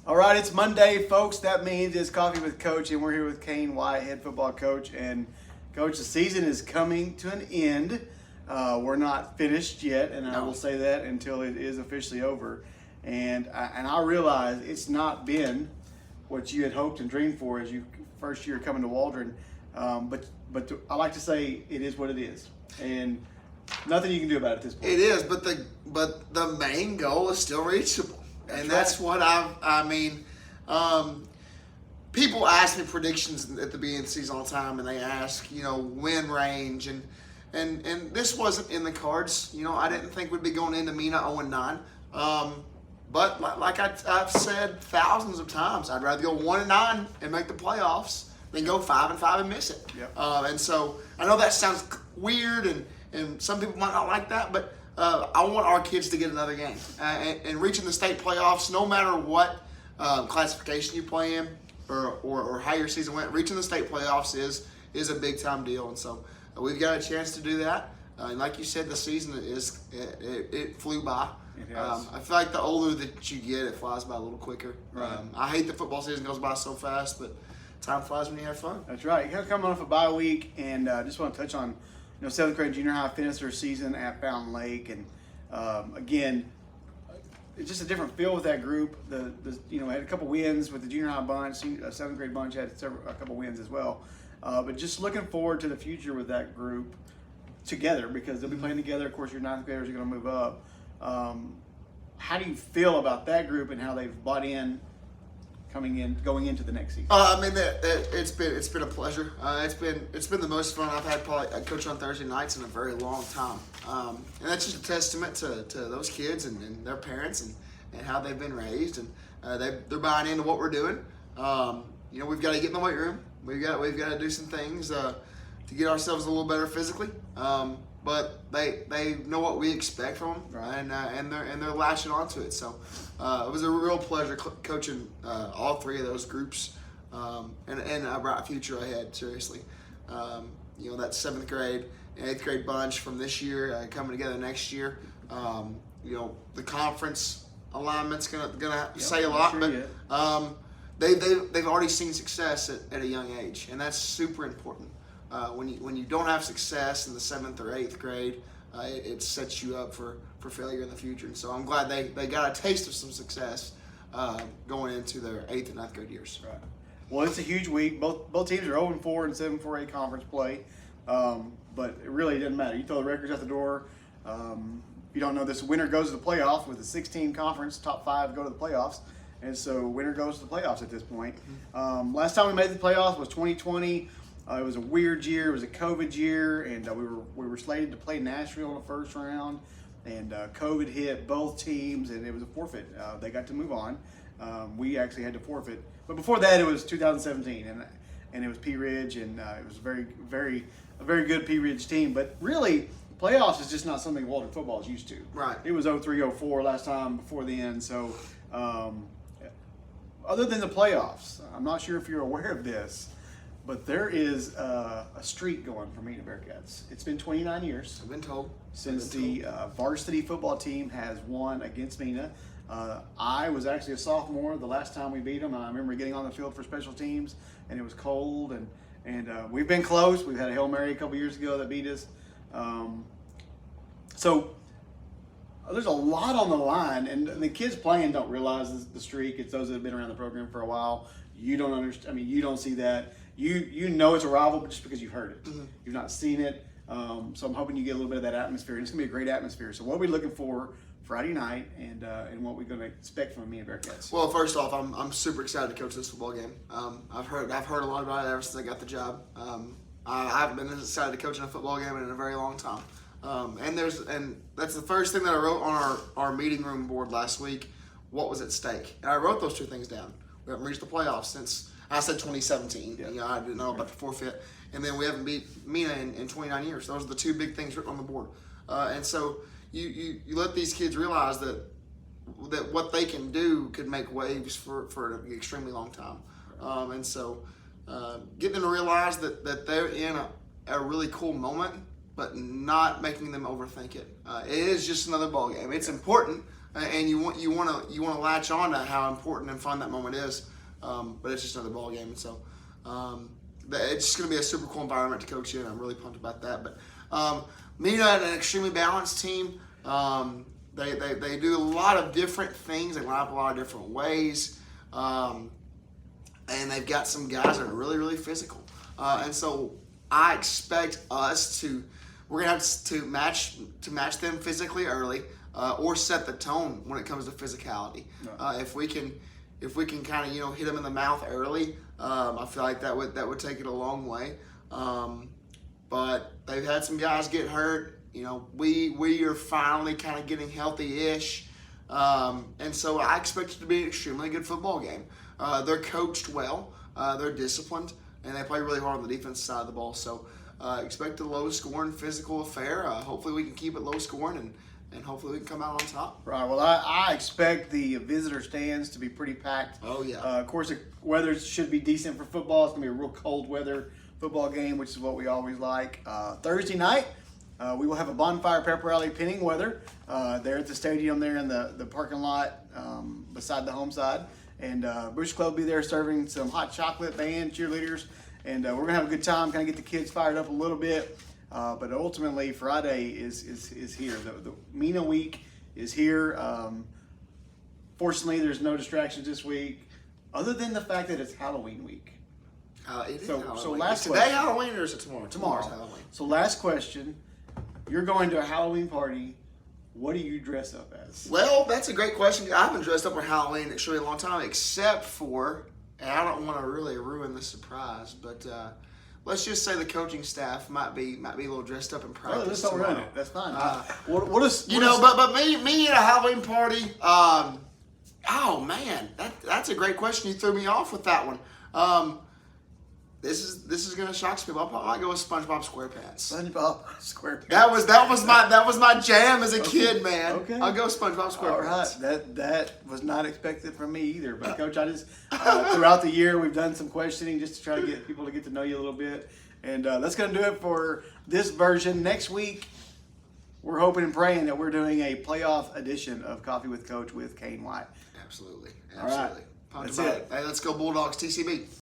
All right, it's Monday, folks. That means it's Coffee with Coach, and we're here with Cain White, head football coach. And, Coach, the season is coming to an end. We're not finished yet, and I will say that until it is officially over. And I realize it's not been what you had hoped and dreamed for as you first year coming to Waldron. But I like to say it is what it is, and nothing you can do about it at this point. It is, but the main goal is still reachable. That's what I mean. People ask me predictions at the beginning of the season all the time, and they ask, win range, and this wasn't in the cards. I didn't think we'd be going into Mena 0-9. But like I've said thousands of times, I'd rather go 1-9 and make the playoffs than go 5-5 and miss it. Yep. And so I know that sounds weird, and some people might not like that, but I want our kids to get another game. And reaching the state playoffs, no matter what classification you play in or how your season went, reaching the state playoffs is a big time deal. And so we've got a chance to do that. And like you said, the season it flew by. It has. I feel like the older that you get, it flies by a little quicker. Right. I hate the football season goes by so fast, but time flies when you have fun. That's right. You're coming off a bye week, and just want to touch on, 7th grade junior high finished their season at Fountain Lake, and again, it's just a different feel with that group. Had a couple wins with the junior high bunch. 7th grade bunch had a couple wins as well. But just looking forward to the future with that group together, because they'll be playing together. Of course, your 9th graders are going to move up. How do you feel about that group and how they've bought in, going into the next season? It's been a pleasure. It's been the most fun I've had probably coaching on Thursday nights in a very long time. And that's just a testament to those kids and their parents and how they've been raised, and they're buying into what we're doing. We've got to get in the weight room. We've got to do some things to get ourselves a little better physically. But they know what we expect from them, right. and they're latching onto it. So it was a real pleasure coaching all three of those groups, and a bright future ahead. Seriously, that 7th grade and 8th grade bunch from this year coming together next year. The conference alignment's gonna say a lot, sure, but they've already seen success at a young age, and that's super important. When you don't have success in the 7th or 8th grade, it sets you up for failure in the future. And so I'm glad they got a taste of some success going into their 8th and 9th grade years. Right. Well, it's a huge week. Both teams are 0-4 in 7-4A conference play, but it really doesn't matter. You throw the records out the door. If you don't know, this winner goes to the playoffs with a 16 conference. Top 5 go to the playoffs. And so winner goes to the playoffs at this point. Last time we made the playoffs was 2020. It was a weird year. It was a COVID year, and we were slated to play Nashville in the first round, and COVID hit both teams, and it was a forfeit. They got to move on. We actually had to forfeit, but before that, it was 2017, and it was Pea Ridge, and it was a very good Pea Ridge team. But really, playoffs is just not something Waldron football is used to. Right. It was 0-3-0-4 last time before the end. So, other than the playoffs, I'm not sure if you're aware of this, but there is a streak going for Mena Bearcats. It's been 29 years. I've been told. Since the varsity football team has won against Mena. I was actually a sophomore the last time we beat them. I remember getting on the field for special teams, and it was cold, and we've been close. We've had a Hail Mary a couple years ago that beat us. So there's a lot on the line, and the kids playing don't realize the streak. It's those that have been around the program for a while. You don't understand. You don't see that. You know it's a rival, but just because you've heard it. Mm-hmm. You've not seen it. So I'm hoping you get a little bit of that atmosphere. It's going to be a great atmosphere. So what are we looking for Friday night, and what we're going to expect from Mena Bearcats? Well, first off, I'm super excited to coach this football game. I've heard a lot about it ever since I got the job. I haven't been as excited to coach in a football game in a very long time. And that's the first thing that I wrote on our meeting room board last week. What was at stake? And I wrote those two things down. We haven't reached the playoffs since I said 2017. Yeah. I didn't know about the forfeit, and then we haven't beat Mena in 29 years. Those are the two big things written on the board. And so you let these kids realize that what they can do could make waves for an extremely long time. And so getting them to realize that they're in a really cool moment, but not making them overthink it. It is just another ball game. It's important, and you want to latch on to how important and fun that moment is. But it's just another ball game, and so it's just going to be a super cool environment to coach in. I'm really pumped about that. But Mena had an extremely balanced team. They do a lot of different things. They line up a lot of different ways. And they've got some guys that are really, really physical. And so I expect us we're going to have to match them physically early or set the tone when it comes to physicality. If we can kind of, hit them in the mouth early, I feel like that would take it a long way. But they've had some guys get hurt. We are finally kind of getting healthy-ish. And so I expect it to be an extremely good football game. They're coached well, they're disciplined, and they play really hard on the defense side of the ball. So expect a low-scoring physical affair. Hopefully we can keep it low-scoring, and hopefully we can come out on top. Right. Well, I expect the visitor stands to be pretty packed. Oh, yeah. Of course, the weather should be decent for football. It's going to be a real cold weather football game, which is what we always like. Thursday night, we will have a bonfire pep rally pinning weather there at the stadium there in the parking lot beside the home side. And Bush Club will be there serving some hot chocolate, band, cheerleaders. And we're going to have a good time, kind of get the kids fired up a little bit. But ultimately, Friday is here. The Mena week is here. Fortunately, there's no distractions this week, other than the fact that it's Halloween week. It is So Halloween. last Is today question. Halloween or is it tomorrow? Tomorrow. Halloween. So last question. You're going to a Halloween party. What do you dress up as? Well, that's a great question. I haven't dressed up for Halloween in a really long time, except for, and I don't want to really ruin the surprise, but let's just say the coaching staff might be a little dressed up in practice. Oh, let's don't run tomorrow. it. That's fine. But me at a Halloween party. Oh man, that's a great question. You threw me off with that one. This is gonna shock some people. I might go with SpongeBob SquarePants. SpongeBob SquarePants. That was my jam as a kid, man. Okay. I'll go SpongeBob SquarePants. All right, that was not expected from me either. But Coach, I just throughout the year we've done some questioning just to try to get people to get to know you a little bit, and that's going to do it for this version. Next week, we're hoping and praying that we're doing a playoff edition of Coffee with Coach with Cain White. Absolutely. All right. Pumped That's about it. Hey, let's go Bulldogs TCB.